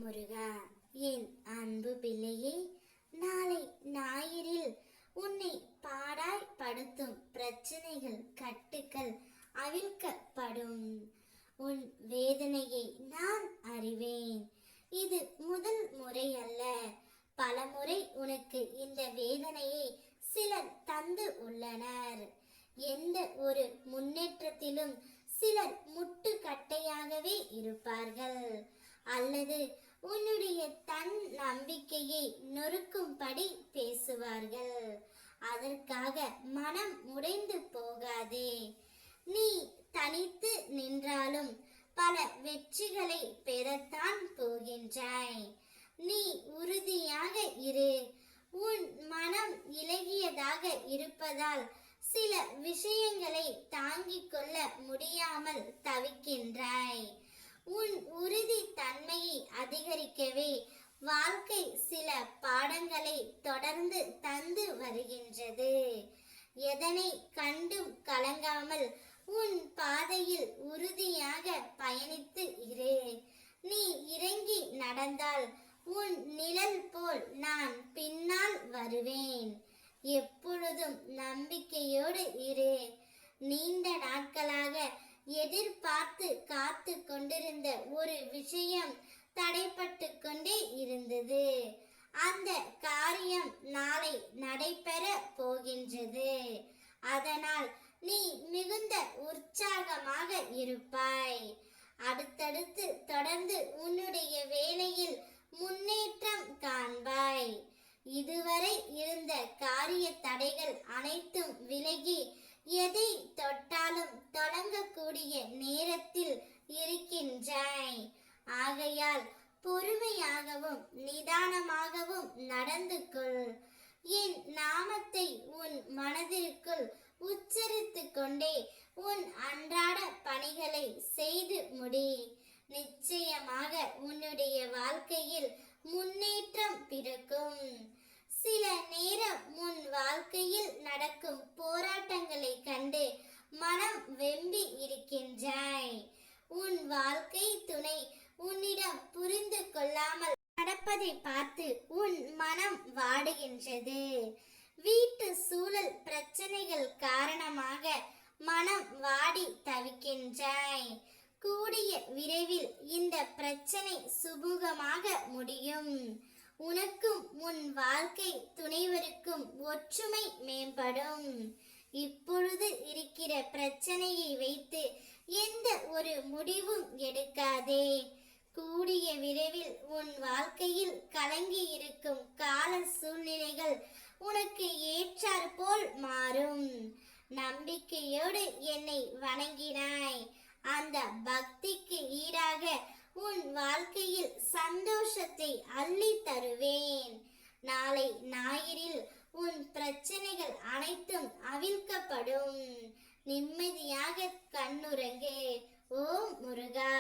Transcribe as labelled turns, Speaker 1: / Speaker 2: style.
Speaker 1: முருகா, என் அன்பு பிள்ளையே, நாளை ஞாயிறில் உன்னை பாடாய் படுத்தும் பிரச்சனைகள் கட்டுக்கள் அவிழ்க்கப்படும். உன் வேதனையை நான் அறிவேன். இது முதல் முறை அல்ல, பல முறை உனக்கு இந்த வேதனையை சிலர் தந்து உள்ளனர். எந்த ஒரு முன்னேற்றத்திலும் சிலர் முட்டுக்கட்டையாகவே இருப்பார்கள், அல்லது உன்னுடைய தன் நம்பிக்கையை நொறுக்கும்படி பேசுவார்கள். அதற்காக மனம் உடைந்து போகாதே. நீ தனித்து நின்றாலும் பல வெற்றிகளை பெறத்தான் போகின்றாய். நீ உறுதியாக இரு. உன் மனம் இலகியதாக இருப்பதால் சில விஷயங்களை தாங்கிக் கொள்ள முடியாமல் தவிக்கின்றாய். உன் உறுதி தன்மையை அதிகரிக்கவே வாழ்க்கை சில பாடங்களை தொடர்ந்து தந்து வருகின்றது. எதனை கண்டும் கலங்காமல் உன் பாதையில் உறுதியாக பயணித்து இரு. நீ இறங்கி நடந்தால் உன் நிழல் போல் நான் பின்னால் வருவேன். எப்பொழுதும் நம்பிக்கையோடு இரு. நீண்ட நாட்களாக எதிர்பார்த்து காத்து கொண்டிருந்த ஒரு விஷயம் தடைப்பட்டு கொண்டே இருந்தது. அந்த காரியம் நாளை நடைபெற போகின்றது. அதனால் நீ மிகுந்த உற்சாகமாக இருப்பாய். அடுத்தடுத்து தொடர்ந்து உன்னுடைய வேலையில் முன்னேற்றம் காண்பாய். இதுவரை இருந்த காரிய தடைகள் அனைத்தும் விலகி எதை தொட்டாலும் தொடங்கக்கூடிய நேரத்தில் இருக்கின்றாய். ஆகையால் பொறுமையாகவும் நிதானமாகவும் நடந்து கொள். என் நாமத்தை உன் மனதிற்குள் உச்சரித்து கொண்டே உன் அன்றாட பணிகளை செய்து முடி. நிச்சயமாக உன்னுடைய வாழ்க்கையில் முன்னேற்றம் பிறக்கும். சில நேரம் உன் வாழ்க்கையில் நடக்கும் போராட்டங்களை கண்டு மனம் வெம்பி இருக்கின்றாய். உன் வாழ்க்கை துணை உன்னிடம் புரிந்து கொள்ளாமல் நடப்பதை பார்த்து உன் மனம் வாடுகின்றது. வீட்டு சூழல் பிரச்சனைகள் காரணமாக மனம் வாடி தவிக்கின்றாய். கூடிய விரைவில் இந்த பிரச்சனை சுமூகமாக முடியும். உனக்கும் உன் வாழ்க்கை துணைவருக்கும் ஒற்றுமை மேம்படும். இப்பொழுது இருக்கிற பிரச்சனையை வைத்து எந்த ஒரு முடிவும் எடுக்காதே. கூடிய விரைவில் உன் வாழ்க்கையில் கலங்கி இருக்கும் கால சூழ்நிலைகள் உனக்கு ஏற்றாற் போல் மாறும். நம்பிக்கையோடு என்னை வணங்கினாய். அந்த பக்திக்கு ஈடாக உன் வாழ்க்கையில் சந்தோஷத்தை அள்ளி தருவேன். நாளை ஞாயிறில் உன் பிரச்சனைகள் அனைத்தும் அவிழ்க்கப்படும். நிம்மதியாக கண்ணுறங்கு. ஓம் முருகா.